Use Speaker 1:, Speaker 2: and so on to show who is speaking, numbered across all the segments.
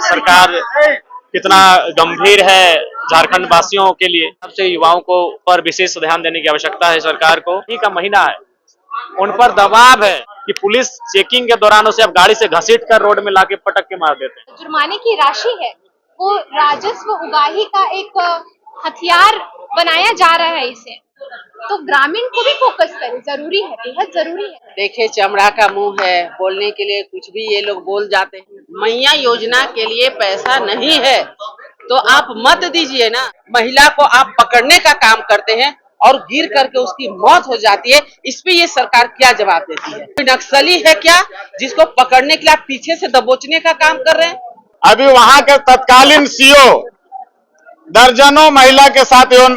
Speaker 1: सरकार कितना गंभीर है झारखंड वासियों के लिए। सबसे युवाओं को पर विशेष ध्यान देने की आवश्यकता है सरकार को। ही का महीना है, उन पर दबाव है कि पुलिस चेकिंग के दौरान उसे अब गाड़ी से घसीट कर रोड में लाके पटक के मार देते हैं।
Speaker 2: जुर्माने की राशि है वो राजस्व उगाही का एक हथियार बनाया जा रहा है इसे, तो ग्रामीण को भी फोकस करें, जरूरी है, बेहद जरूरी है।
Speaker 3: देखिए चमड़ा का मुंह है, बोलने के लिए कुछ भी ये लोग बोल जाते हैं। मैया योजना के लिए पैसा नहीं है तो आप मत दीजिए ना। महिला को आप पकड़ने का काम करते हैं और गिर करके उसकी मौत हो जाती है, इस पे ये सरकार क्या जवाब देती है? नक्सली है क्या जिसको पकड़ने के लिए आप पीछे से दबोचने का काम कर रहे हैं?
Speaker 4: अभी वहां के तत्कालीन सीओ दर्जनों महिला के साथ एवं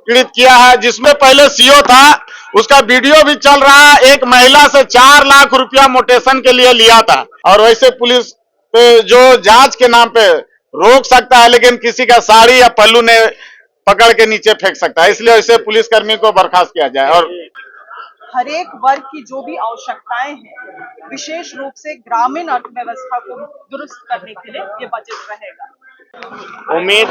Speaker 4: पीड़ित किया है, जिसमें पहले सीओ था उसका वीडियो भी चल रहा है। एक महिला से 4 लाख रुपया मोटेशन के लिए लिया था। और वैसे पुलिस पे जो जांच के नाम पे रोक सकता है, लेकिन किसी का साड़ी या पल्लू ने पकड़ के नीचे फेंक सकता है। इसलिए ऐसे पुलिसकर्मी को बर्खास्त किया जाए। और
Speaker 5: हर एक वर्ग की जो भी आवश्यकताएं हैं, विशेष रूप से ग्रामीण अर्थव्यवस्था को दुरुस्त करने के लिए ये बजट रहेगा।
Speaker 1: उम्मीद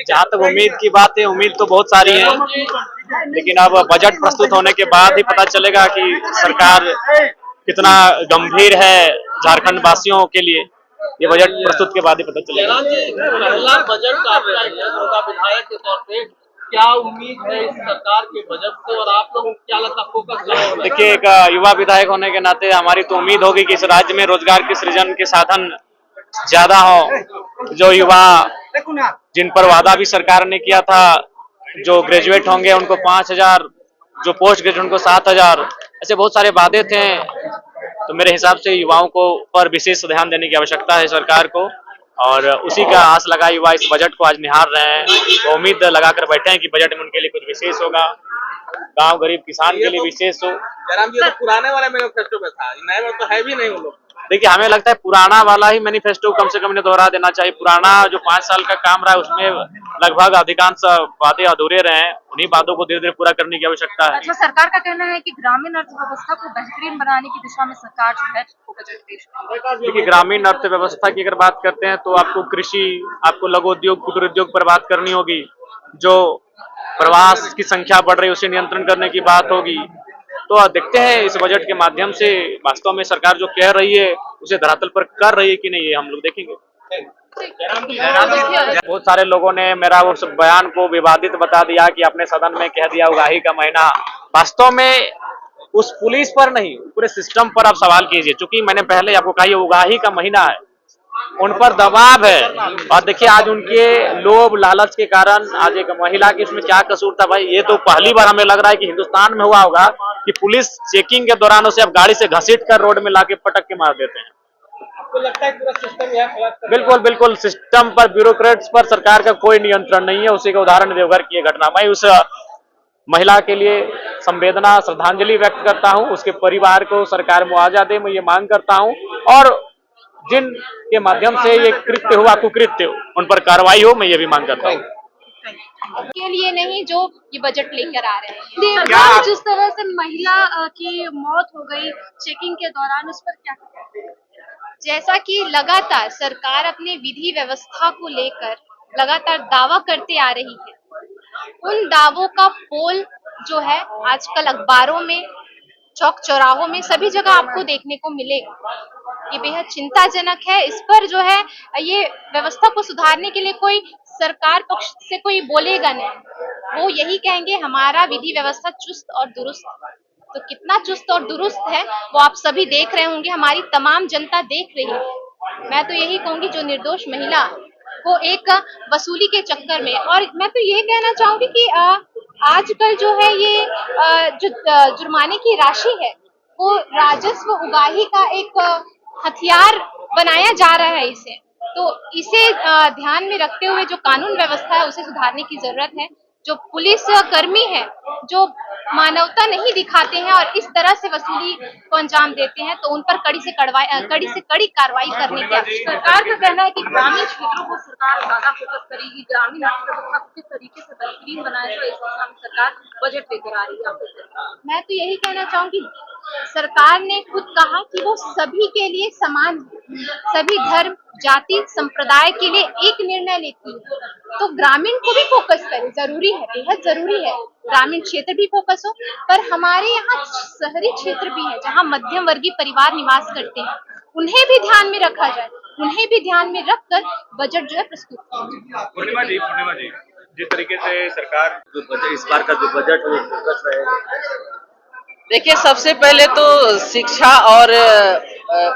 Speaker 1: जहाँ तक उम्मीद की बात है, उम्मीद तो बहुत सारी है, लेकिन अब बजट प्रस्तुत होने के बाद ही पता चलेगा कि सरकार कितना गंभीर है झारखंड वासियों के लिए। ये बजट प्रस्तुत के बाद ही पता चलेगा।
Speaker 6: बजट विधायक के तौर पे क्या उम्मीद है इस सरकार के बजट से, और आप लोगों को क्या लगता है फोकस क्या होगा?
Speaker 1: देखिए, एक युवा विधायक होने के नाते हमारी तो उम्मीद होगी कि इस राज्य में रोजगार के सृजन के साधन ज्यादा हो। जो युवा जिन पर वादा भी सरकार ने किया था, जो ग्रेजुएट होंगे उनको 5,000, जो पोस्ट ग्रेजुएट उनको 7,000, ऐसे बहुत सारे वादे थे। तो मेरे हिसाब से युवाओं को पर विशेष ध्यान देने की आवश्यकता है सरकार को, और उसी का आस लगा युवा इस बजट को आज निहार रहे हैं। तो उम्मीद लगाकर बैठे हैं कि बजट में उनके लिए कुछ विशेष होगा, गांव गरीब किसान के लिए विशेष हो।
Speaker 6: जयराम जी, तो पुराने वाले मैनिफेस्टो में था, नए में तो है भी नहीं वो लोग।
Speaker 1: देखिए, हमें लगता है पुराना वाला ही मैनिफेस्टो कम से कम इन्हें दोहरा देना चाहिए। पुराना जो 5 साल का काम रहा है उसमें लगभग अधिकांश वादे अधूरे रहे हैं, उन्हीं वादों को धीरे धीरे पूरा करने की आवश्यकता है।
Speaker 2: अच्छा, सरकार का कहना है कि ग्रामीण अर्थव्यवस्था को बेहतरीन बनाने की दिशा में सरकार जो है वो बजट पेश करेगी।
Speaker 1: देखिए, ग्रामीण अर्थव्यवस्था की अगर बात करते हैं तो आपको कृषि, आपको लघु उद्योग, कुटीर उद्योग पर बात करनी होगी। जो प्रवास की संख्या बढ़ रही है उसे नियंत्रण करने की बात होगी। तो देखते हैं इस बजट के माध्यम से वास्तव में सरकार जो कह रही है उसे धरातल पर कर रही है कि नहीं, ये हम लोग देखेंगे। बहुत सारे लोगों ने मेरा उस बयान को विवादित बता दिया कि अपने सदन में कह दिया उगाही का महीना। वास्तव में उस पुलिस पर नहीं, पूरे सिस्टम पर आप सवाल कीजिए। चूंकि मैंने पहले आपको कहा ये उगाही का महीना है, उन पर दबाव है। और देखिए, आज उनके लोभ लालच के कारण आज एक महिला की उसमें क्या कसूर था भाई? ये तो पहली बार हमें लग रहा है कि हिंदुस्तान में हुआ होगा कि पुलिस चेकिंग के दौरान उसे अब गाड़ी से घसीट कर रोड में लाके पटक के मार देते हैं।
Speaker 6: आपको लगता है पूरा सिस्टम यहाँ
Speaker 1: बिल्कुल बिल्कुल, सिस्टम पर, ब्यूरोक्रेट्स पर सरकार का कोई नियंत्रण नहीं है। उसी का उदाहरण देवघर की घटना। मैं उस महिला के लिए संवेदना, श्रद्धांजलि व्यक्त करता हूं। उसके परिवार को सरकार मुआवजा दे, मैं ये मांग करता हूं। और जिन के माध्यम से ये कृत्य हुआ, कुकृत्य, उन पर कार्रवाई हो, मैं ये भी मांग करता हूँ।
Speaker 2: के लिए नहीं जो ये बजट लेकर आ रहे हैं। देवघर जिस तरह से महिला की मौत हो गई चेकिंग के दौरान, उस पर क्या कहते हैं? जैसा कि लगातार सरकार अपने विधि व्यवस्था को लेकर लगातार दावा करते आ रही है, उन दावों का पोल जो है आजकल अखबारों में, चौक चौराहों में, सभी जगह आपको देखने को मिलेगा। ये बेहद चिंताजनक है। इस पर जो है ये व्यवस्था को सुधारने के लिए कोई सरकार पक्ष से कोई बोलेगा नहीं। वो यही कहेंगे हमारा विधि व्यवस्था चुस्त और दुरुस्त है। तो कितना चुस्त और दुरुस्त है वो आप सभी देख रहे होंगे, हमारी तमाम जनता देख रही है। मैं तो यही कहूंगी जो निर्दोष महिला को एक वसूली के चक्कर में, और मैं तो ये कहना चाहूंगी कि आजकल जो है ये जो जुर्माने की राशि है वो राजस्व उगाही का एक हथियार बनाया जा रहा है इसे, तो इसे ध्यान में रखते हुए जो कानून व्यवस्था है उसे सुधारने की जरूरत है। जो पुलिस कर्मी है जो मानवता नहीं दिखाते हैं और इस तरह से वसूली को अंजाम देते हैं, तो उन पर कड़ी से कड़ी कार्रवाई करने की आवश्यकता है।
Speaker 7: सरकार का कहना है कि ग्रामीण क्षेत्रों को सरकार ज्यादा फोकस करेगी, ग्रामीण अर्थव्यवस्था को किस तरीके से बेहतरीन बनाए, तो इस दिशा में सरकार बजट लेकर आ रही है। आपको
Speaker 2: मैं तो यही कहना चाहूंगी, सरकार ने खुद कहा कि वो सभी के लिए समान है, सभी धर्म जाति संप्रदाय के लिए एक निर्णय लेती है, तो ग्रामीण को भी फोकस करे, जरूरी है, बेहद जरूरी है ग्रामीण क्षेत्र भी फोकस हो। पर हमारे यहाँ शहरी क्षेत्र भी है जहाँ मध्यम वर्गीय परिवार निवास करते हैं, उन्हें भी ध्यान में रखा जाए, उन्हें भी ध्यान में रखकर बजट जो है प्रस्तुत किया जाए।
Speaker 8: पूर्णिमा जी, जिस तरीके से सरकार जो बजट इस बार का जो बजट है वो फोकस रहेगा।
Speaker 3: देखिए, सबसे पहले तो शिक्षा और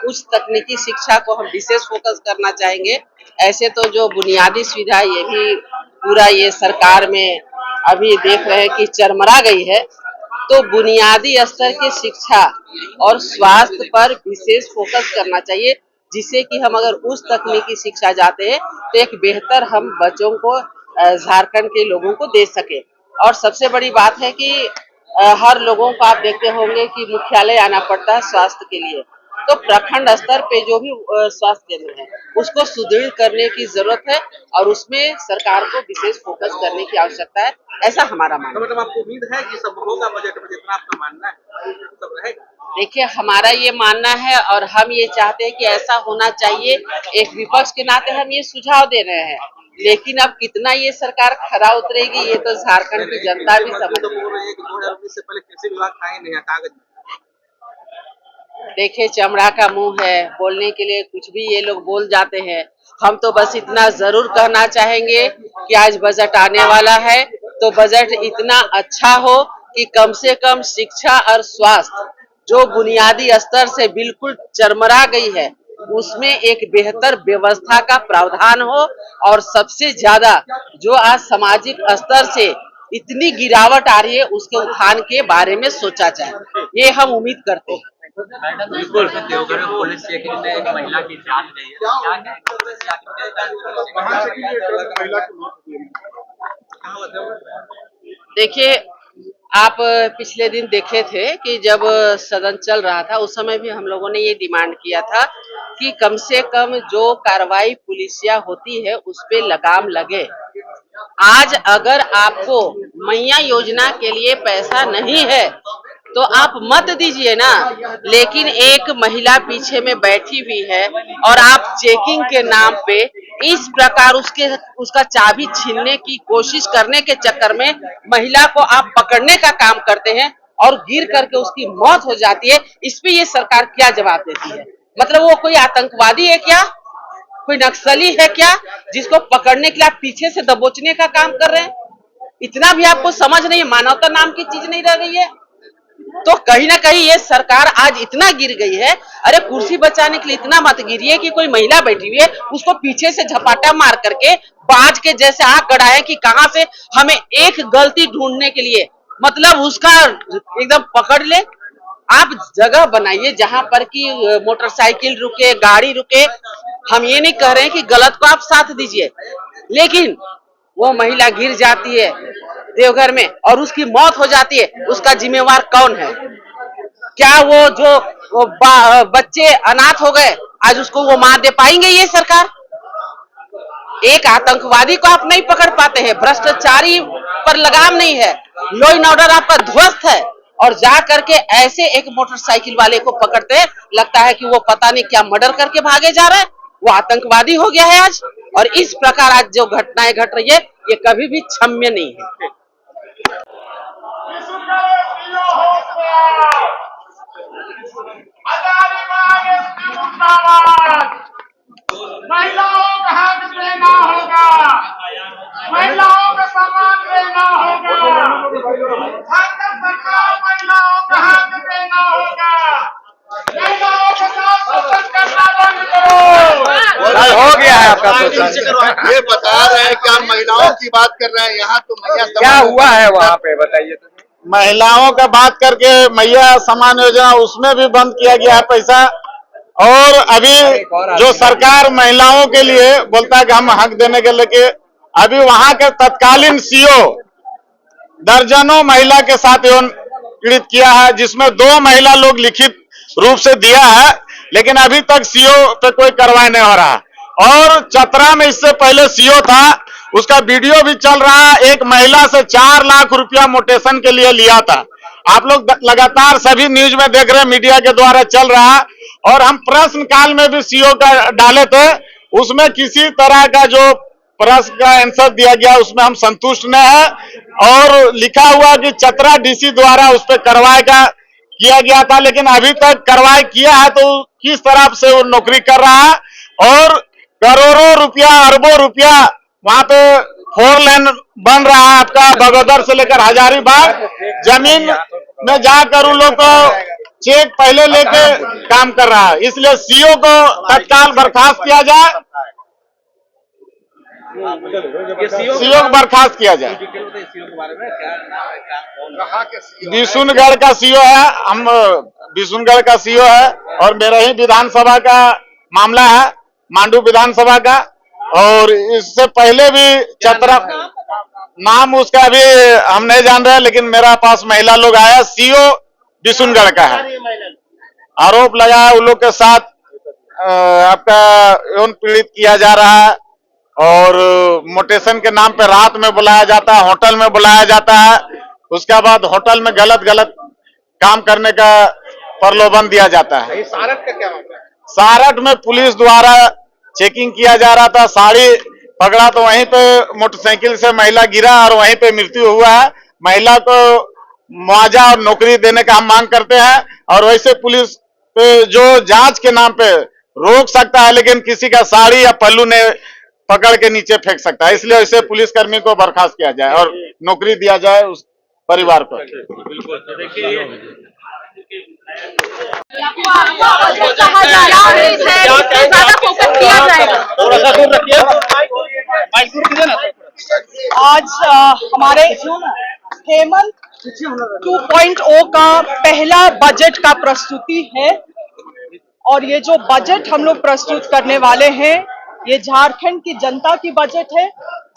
Speaker 3: उच्च तकनीकी शिक्षा को हम विशेष फोकस करना चाहेंगे। ऐसे तो जो बुनियादी सुविधा ये भी पूरा ये सरकार में अभी देख रहे हैं कि चरमरा गई है, तो बुनियादी स्तर की शिक्षा और स्वास्थ्य पर विशेष फोकस करना चाहिए, जिससे कि हम अगर उच्च तकनीकी शिक्षा जाते हैं तो एक बेहतर हम बच्चों को झारखंड के लोगों को दे सके। और सबसे बड़ी बात है कि हर लोगों को आप देखते होंगे कि मुख्यालय आना पड़ता है स्वास्थ्य के लिए, तो प्रखंड स्तर पे जो भी स्वास्थ्य केंद्र है उसको सुदृढ़ करने की जरूरत है और उसमें सरकार को विशेष फोकस करने की आवश्यकता है, ऐसा हमारा मानना है।
Speaker 6: मतलब आपको उम्मीद है कि सब होगा बजट में, जितना आपका मानना है सब रहेगा?
Speaker 3: देखिए, हमारा ये मानना है और हम ये चाहते हैं कि ऐसा होना चाहिए। एक विपक्ष के नाते हम ये सुझाव दे रहे हैं, लेकिन अब कितना ये सरकार खरा उतरेगी ये तो झारखंड की जनता भी समझ
Speaker 6: तो बोल रहे हैं कि 2019 से पहले कृषि विभाग खाए नहीं है कागज।
Speaker 3: देखिए, चमड़ा का मुंह है, बोलने के लिए कुछ भी ये लोग बोल जाते हैं। हम तो बस इतना जरूर कहना चाहेंगे कि आज बजट आने वाला है तो बजट इतना अच्छा हो कि कम से कम शिक्षा और स्वास्थ्य जो बुनियादी स्तर से बिल्कुल चरमरा गई है उसमें एक बेहतर व्यवस्था का प्रावधान हो, और सबसे ज्यादा जो आज सामाजिक स्तर से इतनी गिरावट आ रही है उसके उत्थान के बारे में सोचा जाए, ये हम उम्मीद करते हैं।
Speaker 8: बिल्कुल, देवघर में पुलिस चेकिंग में एक महिला की जान गई है, क्या
Speaker 3: देखिए, आप पिछले दिन देखे थे कि जब सदन चल रहा था उस समय भी हम लोगों ने ये डिमांड किया था कि कम से कम जो कार्रवाई पुलिसिया होती है उस पे लगाम लगे। आज अगर आपको मैया योजना के लिए पैसा नहीं है तो आप मत दीजिए ना, लेकिन एक महिला पीछे में बैठी हुई है और आप चेकिंग के नाम पे इस प्रकार उसका चाबी छीनने की कोशिश करने के चक्कर में महिला को आप पकड़ने का काम करते हैं और गिर करके उसकी मौत हो जाती है। इस पे ये सरकार क्या जवाब देती है? मतलब वो कोई आतंकवादी है क्या, कोई नक्सली है क्या, जिसको पकड़ने के लिए आप पीछे से दबोचने का काम कर रहे हैं? इतना भी आपको समझ नहीं है, मानवता नाम की चीज नहीं रह गई है। तो कहीं ना कहीं ये सरकार आज इतना गिर गई है। अरे कुर्सी बचाने के लिए इतना मत गिरिए कि कोई महिला बैठी हुई है उसको पीछे से झपाटा मार करके बाज के जैसे आग गड़ाए कि कहां से हमें एक गलती ढूंढने के लिए मतलब उसका एकदम पकड़ ले। आप जगह बनाइए जहां पर कि मोटरसाइकिल रुके, गाड़ी रुके। हम ये नहीं कह रहे हैं कि गलत को आप साथ दीजिए, लेकिन वो महिला गिर जाती है देवघर में और उसकी मौत हो जाती है, उसका जिम्मेवार कौन है? क्या वो बच्चे अनाथ हो गए आज उसको वो मार दे पाएंगे ये सरकार? एक आतंकवादी को आप नहीं पकड़ पाते हैं, भ्रष्टाचारी पर लगाम नहीं है, लॉ एंड ऑर्डर आपका ध्वस्त है, और जा करके ऐसे एक मोटरसाइकिल वाले को पकड़ते हैं, लगता है कि वो पता नहीं क्या मर्डर करके भागे जा रहा है, वो आतंकवादी हो गया है आज। और इस प्रकार आज जो घटनाएं घट रही है ये कभी भी क्षम्य नहीं है।
Speaker 4: महिलाओं का हक देना होगा, महिलाओं का सम्मान देना होगा, सरकार महिलाओं का हक देना होगा, महिलाओं के साथ शोषण करना बंद करो।
Speaker 9: हो गया है आपका शोषण। ये बता रहे हैं कि आप महिलाओं की बात कर रहे हैं, यहाँ तो मैया
Speaker 8: क्या हुआ है वहाँ पे बताइए तो।
Speaker 4: महिलाओं का बात करके मैया सम्मान योजना उसमें भी बंद किया गया है पैसा। और अभी जो सरकार महिलाओं के लिए बोलता है कि हम हक देने के लेके, अभी वहां के तत्कालीन सीओ दर्जनों महिला के साथ एवं पीड़ित किया है, जिसमें 2 महिला लोग लिखित रूप से दिया है, लेकिन अभी तक सीओ पे कोई कार्रवाई नहीं हो रहा। और चतरा में इससे पहले सीओ था, उसका वीडियो भी चल रहा है, एक महिला से 4 लाख रुपया मोटेशन के लिए लिया था। आप लोग लगातार सभी न्यूज में देख रहे हैं, मीडिया के द्वारा चल रहा है। और हम प्रश्न काल में भी सीओ का डाले थे, उसमें किसी तरह का जो प्रश्न का आंसर दिया गया उसमें हम संतुष्ट नहीं है। और लिखा हुआ कि चतरा डीसी द्वारा उस पर कार्रवाई किया गया था, लेकिन अभी तक कार्रवाई किया है तो किस तरह से वो नौकरी कर रहा है। और करोड़ों रुपया, अरबों रुपया वहां पे 4 लेन बन रहा है आपका बगोदर से लेकर हजारीबाग। जमीन में जाकर उन लोग को चेक पहले लेके काम कर रहा है, इसलिए सीओ को तत्काल बर्खास्त किया जाए, सीओ को बर्खास्त किया जाए। बिशुनगढ़ का सीओ है, हम बिशुनगढ़ का सीओ है और मेरा ही विधानसभा का मामला है, मांडू विधानसभा का। और इससे पहले भी चतरा, नाम उसका भी हम नहीं जान रहे, लेकिन मेरा पास महिला लोग आया, सीओ बिशुनगढ़ का है। आरोप लगा उन लोग के साथ आपका यौन पीड़ित किया जा रहा है और मोटेशन के नाम पे रात में बुलाया जाता है, होटल में बुलाया जाता है, उसके बाद होटल में गलत काम करने का प्रलोभन दिया जाता है।
Speaker 6: सारठ का क्या मामला है?
Speaker 4: सारठ में पुलिस द्वारा चेकिंग किया जा रहा था, साड़ी पकड़ा तो वहीं पे मोटरसाइकिल से महिला गिरा और वहीं पे मृत्यु हुआ है। महिला को मुआवजा और नौकरी देने का हम मांग करते हैं। और वैसे पुलिस पे जो जांच के नाम पे रोक सकता है, लेकिन किसी का साड़ी या पल्लू ने पकड़ के नीचे फेंक सकता है, इसलिए ऐसे पुलिसकर्मी को बर्खास्त किया जाए और नौकरी दिया जाए उस परिवार को।
Speaker 5: आज हमारे हेमंत 2.0 का पहला बजट का प्रस्तुति है और ये जो बजट हम लोग प्रस्तुत करने वाले हैं ये झारखंड की जनता की बजट है,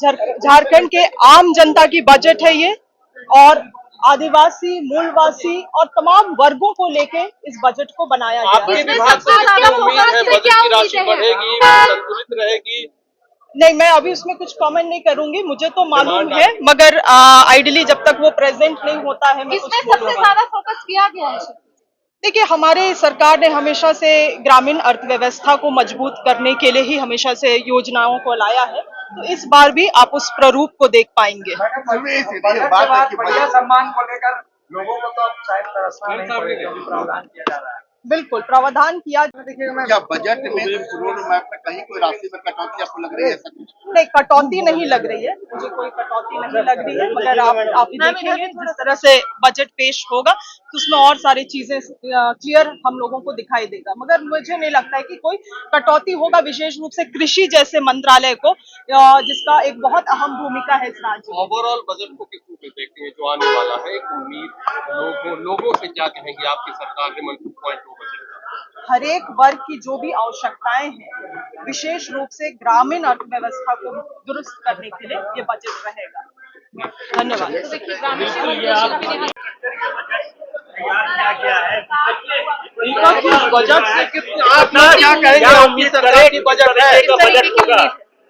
Speaker 5: झारखंड के आम जनता की बजट है ये। और आदिवासी, मूलवासी और तमाम वर्गों को लेके इस बजट को बनाया गया है।
Speaker 6: आपके विभाग से कितनी उम्मीद है? बजट की राशि बढ़ेगी, संतुलित रहेगी?
Speaker 5: नहीं, मैं अभी उसमें कुछ कमेंट नहीं करूंगी, मुझे तो मालूम है, मगर आइडियली जब तक वो प्रेजेंट नहीं होता है मैं
Speaker 2: इसमें सबसे ज्यादा फोकस किया गया है।
Speaker 5: देखिए, हमारे सरकार ने हमेशा से ग्रामीण अर्थव्यवस्था को मजबूत करने के लिए ही हमेशा से योजनाओं को लाया है, तो इस बार भी आप उस प्रारूप को देख पाएंगे।
Speaker 8: सम्मान को लेकर लोगों को तो अब शायद प्रावधान किया जा रहा है।
Speaker 5: बिल्कुल प्रावधान किया।
Speaker 9: क्या बजट में रोड मैप में कहीं कोई राशि में कटौती आपको लग रही है?
Speaker 5: नहीं, कटौती नहीं लग रही है, मुझे कोई कटौती नहीं लग रही है, मगर आप देखेंगे जिस तरह से बजट पेश होगा तो उसमें और सारी चीजें क्लियर हम लोगों को दिखाई देगा, मगर मुझे नहीं लगता है कि कोई कटौती होगा, विशेष रूप से कृषि जैसे मंत्रालय को, जिसका एक बहुत अहम भूमिका है इस राज्य में।
Speaker 6: ओवरऑल बजट को किस रूप में देखते हैं जो आने वाला है? एक उम्मीद लोगों से क्या कहेंगे आपकी सरकार ने 2.0 बजट?
Speaker 5: हर एक वर्ग की जो भी आवश्यकताएं हैं, विशेष रूप से ग्रामीण अर्थव्यवस्था को दुरुस्त करने के लिए ये बजट रहेगा। धन्यवाद।
Speaker 6: बजट से कितने आप क्या कहेंगे? आपकी सरकार की बजट है,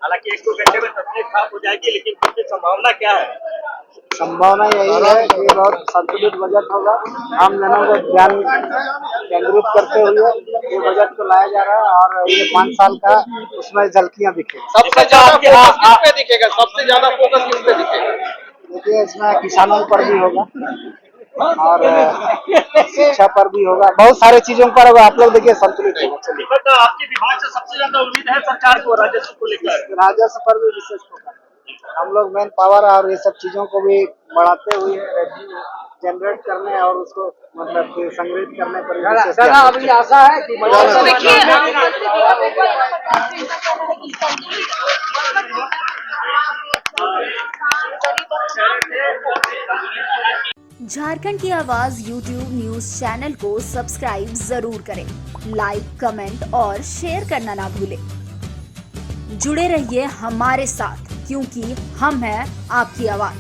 Speaker 8: हालांकि 1 घंटे में तस्वीर साफ हो जाएगी, लेकिन कितनी संभावना क्या है?
Speaker 10: संभावना यही है कि बहुत संतुलित बजट होगा। आम जनों को ध्यान केंद्रित करते हुए ये बजट को लाया जा रहा है और ये 5 साल का उसमें झलकियां दिखेगी।
Speaker 6: सबसे ज्यादा फोकस किस पे दिखेगा? सबसे ज्यादा फोकस किस पे दिखेगा?
Speaker 10: देखिए, इसमें किसानों पर भी होगा और शिक्षा पर भी होगा, बहुत सारे चीजों पर होगा। आप लोग देखिए संतुलित होगा।
Speaker 8: आपके विभाग से सबसे ज्यादा उम्मीद है सरकार को राजस्व को लेकर?
Speaker 10: राजस्व पर भी विशेष फोकस। हम लोग मैन पावर और ये सब चीजों को भी बढ़ाते हुए जनरेट करने और उसको मतलब संग्रहित करने पर अभी आशा है कि
Speaker 11: झारखंड की आवाज YouTube न्यूज चैनल को सब्सक्राइब जरूर करें, लाइक, कमेंट और शेयर करना ना भूलें। जुड़े रहिए हमारे साथ, क्योंकि हम हैं आपकी आवाज।